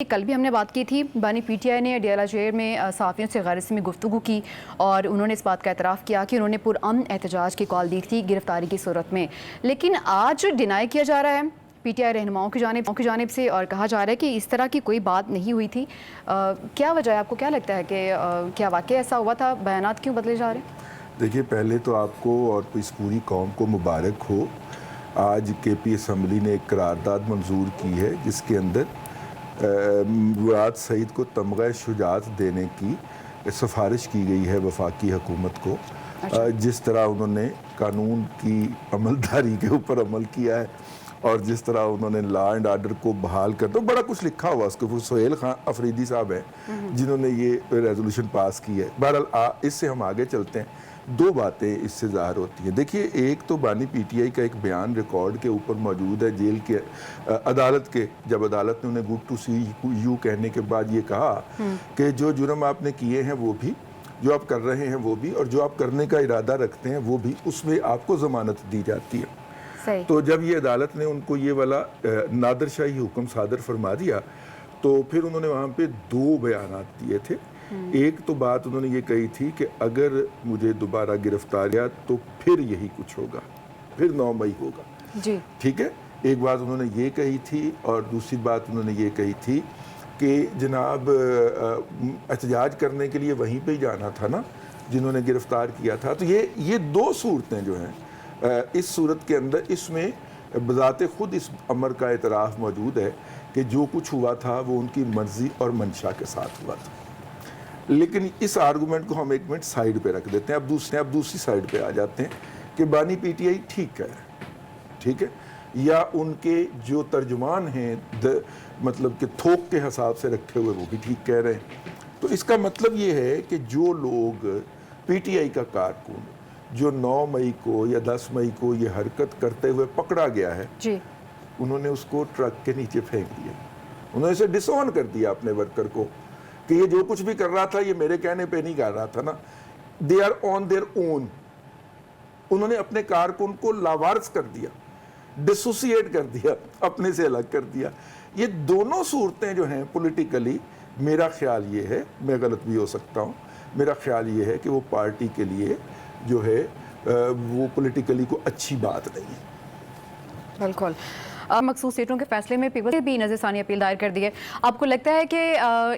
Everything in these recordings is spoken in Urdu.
کل بھی ہم نے بات کی تھی، بانی پی ٹی آئی نے ڈیرہ جیر میں صحافیوں سے غیر رسمی گفتگو کی اور انہوں نے اس بات کا اعتراف کیا کہ انہوں نے پرامن احتجاج کی کال دی تھی گرفتاری کی صورت میں، لیکن آج ڈینائی کیا جا رہا ہے پی ٹی آئی رہنماؤں کی جانب سے اور کہا جا رہا ہے کہ اس طرح کی کوئی بات نہیں ہوئی تھی۔ کیا وجہ ہے؟ آپ کو کیا لگتا ہے کہ کیا واقعی ایسا ہوا تھا؟ بیانات کیوں بدلے جا رہے ہیں؟ دیکھیے، پہلے تو آپ کو اور اس پوری قوم کو مبارک ہو، آج کے پی اسمبلی نے ایک قرارداد منظور کی ہے جس کے اندر مراد سعید کو تمغہ شجاعت دینے کی سفارش کی گئی ہے وفاقی حکومت کو۔ جس طرح انہوں نے قانون کی عملداری کے اوپر عمل کیا ہے اور جس طرح انہوں نے لا اینڈ آرڈر کو بحال کر تو بڑا کچھ لکھا ہوا اس کے اوپر۔ سہیل خان افریدی صاحب ہیں جنہوں نے یہ ریزولوشن پاس کی ہے۔ بہرحال اس سے ہم آگے چلتے ہیں، دو باتیں اس سے ظاہر ہوتی ہیں۔ دیکھیے، ایک تو بانی پی ٹی آئی کا ایک بیان ریکارڈ کے اوپر موجود ہے جیل کے عدالت کے، جب عدالت نے انہیں گڈ ٹو سی یو کہنے کے بعد یہ کہا کہ جو جرم آپ نے کیے ہیں وہ بھی، جو آپ کر رہے ہیں وہ بھی، اور جو آپ کرنے کا ارادہ رکھتے ہیں وہ بھی، اس میں آپ کو ضمانت دی جاتی ہے۔ تو جب یہ عدالت نے ان کو یہ والا نادر شاہی حکم صادر فرما دیا تو پھر انہوں نے وہاں پہ دو بیانات دیے تھے۔ ایک تو بات انہوں نے یہ کہی تھی کہ اگر مجھے دوبارہ گرفتاریا تو پھر یہی کچھ ہوگا، پھر 9 مئی ہوگا۔ جی ٹھیک ہے، ایک بات انہوں نے یہ کہی تھی، اور دوسری بات انہوں نے یہ کہی تھی کہ جناب احتجاج کرنے کے لیے وہیں پہ ہی جانا تھا نا جنہوں نے گرفتار کیا تھا۔ تو یہ دو صورتیں جو ہیں اس صورت کے اندر، اس میں بذات خود اس امر کا اعتراف موجود ہے کہ جو کچھ ہوا تھا وہ ان کی مرضی اور منشا کے ساتھ ہوا تھا۔ لیکن اس آرگومنٹ کو ہم ایک منٹ سائیڈ پہ رکھ دیتے ہیں، اب دوسری سائیڈ پہ آ جاتے ہیں کہ بانی پی ٹی آئی ٹھیک کہہ رہے ہیں، ٹھیک ہے، یا ان کے جو ترجمان ہیں مطلب کہ تھوک کے حساب سے رکھے ہوئے وہ بھی ٹھیک کہہ رہے ہیں۔ تو اس کا مطلب یہ ہے کہ جو لوگ پی ٹی آئی کا کارکن جو 9 مئی کو یا 10 مئی کو یہ حرکت کرتے ہوئے پکڑا گیا ہے، جی انہوں نے اس کو ٹرک کے نیچے پھینک دیا، انہوں نے اسے ڈس آن کر دیا اپنے ورکر کو کہ یہ جو کچھ بھی کر رہا تھا یہ میرے کہنے پہ نہیں کر رہا تھا نا، they are on their own. انہوں نے اپنے کارکن کو لاوارث کر دیا، ڈسوسیٹ کر دیا، اپنے سے الگ کر دیا۔ یہ دونوں صورتیں جو ہیں پولیٹیکلی، میرا خیال یہ ہے، میں غلط بھی ہو سکتا ہوں، میرا خیال یہ ہے کہ وہ پارٹی کے لیے جو ہے وہ پولیٹیکلی کو اچھی بات نہیں ہے۔ بالکل۔ مخصوص سیٹوں کے فیصلے میں پیپل سے بھی نظر ثانی اپیل دائر کر دی ہے۔ آپ کو لگتا ہے کہ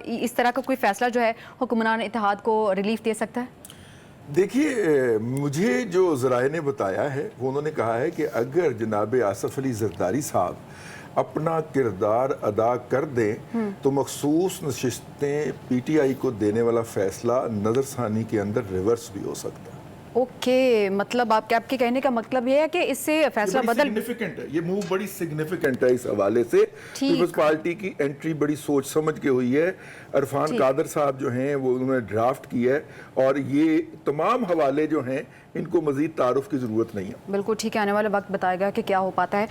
اس طرح کا کوئی فیصلہ جو ہے حکمران اتحاد کو ریلیف دے سکتا ہے؟ دیکھیے، مجھے جو ذرائع نے بتایا ہے وہ انہوں نے کہا ہے کہ اگر جناب آصف علی زرداری صاحب اپنا کردار ادا کر دیں تو مخصوص نشستیں پی ٹی آئی کو دینے والا فیصلہ نظر ثانی کے اندر ریورس بھی ہو سکتا ہے۔ اوکے، مطلب آپ کے کہنے کا مطلب یہ ہے کہ اس سے فیصلہ بدل سگنیفیکنٹ ہے، یہ موو بڑی سگنیفیکنٹ ہے اس حوالے سے۔ پیپلز پارٹی کی انٹری بڑی سوچ سمجھ کے ہوئی ہے۔ عرفان قادر صاحب جو ہیں وہ انہوں نے ڈرافٹ کیا ہے، اور یہ تمام حوالے جو ہیں ان کو مزید تعارف کی ضرورت نہیں ہے۔ بالکل ٹھیک ہے، آنے والا وقت بتائے گا کہ کیا ہو پاتا ہے۔